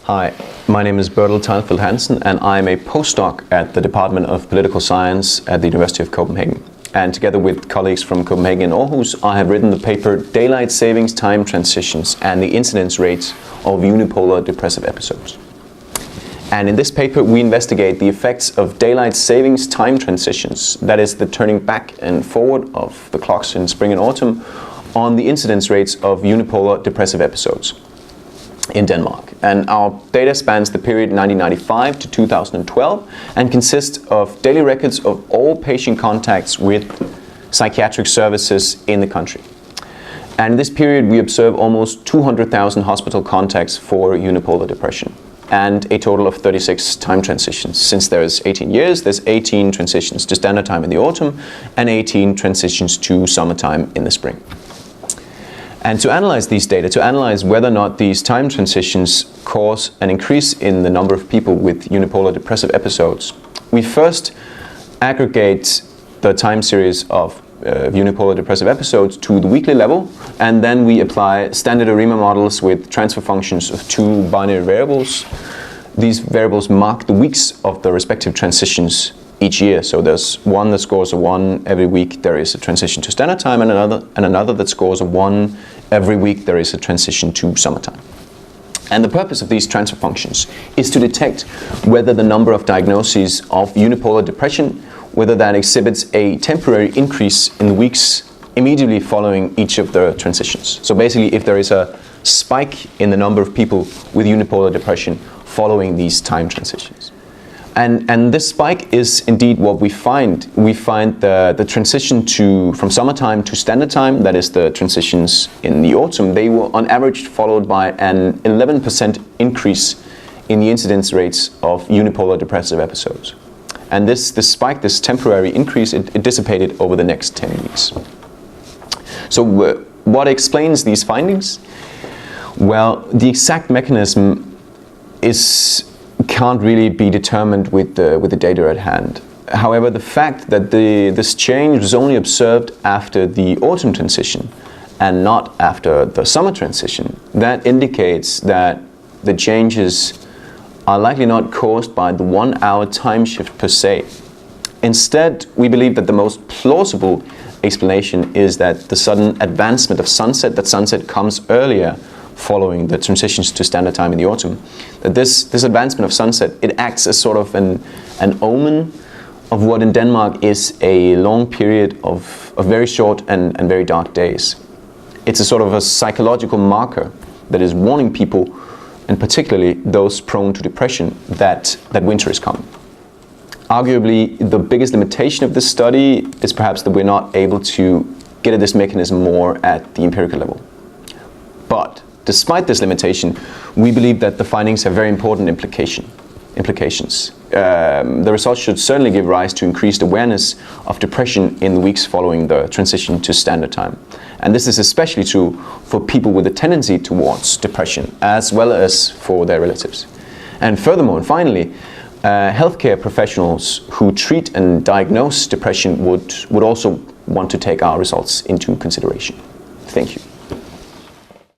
Hi, my name is Bertel Hansen, and I'm a postdoc at the Department of Political Science at the University of Copenhagen. And together with colleagues from Copenhagen and Aarhus, I have written the paper Daylight Savings Time Transitions and the Incidence Rates of Unipolar Depressive Episodes. And in this paper, we investigate the effects of daylight savings time transitions, that is the turning back and forward of the clocks in spring and autumn, on the incidence rates of unipolar depressive episodes in Denmark. And our data spans the period 1995 to 2012 and consists of daily records of all patient contacts with psychiatric services in the country. And in this period, we observe almost 200,000 hospital contacts for unipolar depression and a total of 36 time transitions. Since there's 18 years, there's 18 transitions to standard time in the autumn and 18 transitions to summertime in the spring. And to analyze these data, to analyze whether or not these time transitions cause an increase in the number of people with unipolar depressive episodes, we first aggregate the time series of unipolar depressive episodes to the weekly level, and then we apply standard ARIMA models with transfer functions of two binary variables. These variables mark the weeks of the respective transitions each year. So there's one that scores a 1 every week, there is a transition to standard time, and another that scores a 1 every week, there is a transition to summertime. And the purpose of these transfer functions is to detect whether the number of diagnoses of unipolar depression, whether that exhibits a temporary increase in the weeks immediately following each of the transitions. So basically, if there is a spike in the number of people with unipolar depression following these time transitions. And this spike is indeed what we find. We find the transition from summertime to standard time, that is the transitions in the autumn, they were on average followed by an 11% increase in the incidence rates of unipolar depressive episodes. And this spike, this temporary increase, it dissipated over the next 10 weeks. So what explains these findings? Well, the exact mechanism can't really be determined with the data at hand. However, the fact that this change was only observed after the autumn transition and not after the summer transition, that indicates that the changes are likely not caused by the 1 hour time shift per se. Instead, we believe that the most plausible explanation is that the sudden advancement of sunset, that sunset comes earlier following the transitions to standard time in the autumn, that this advancement of sunset, it acts as sort of an omen of what in Denmark is a long period of very short and very dark days. It's a sort of a psychological marker that is warning people, and particularly those prone to depression, that winter is coming. Arguably, the biggest limitation of this study is perhaps that we're not able to get at this mechanism more at the empirical level. But despite this limitation, we believe that the findings have very important implications. The results should certainly give rise to increased awareness of depression in the weeks following the transition to standard time. And this is especially true for people with a tendency towards depression, as well as for their relatives. And furthermore, and finally, healthcare professionals who treat and diagnose depression would also want to take our results into consideration. Thank you.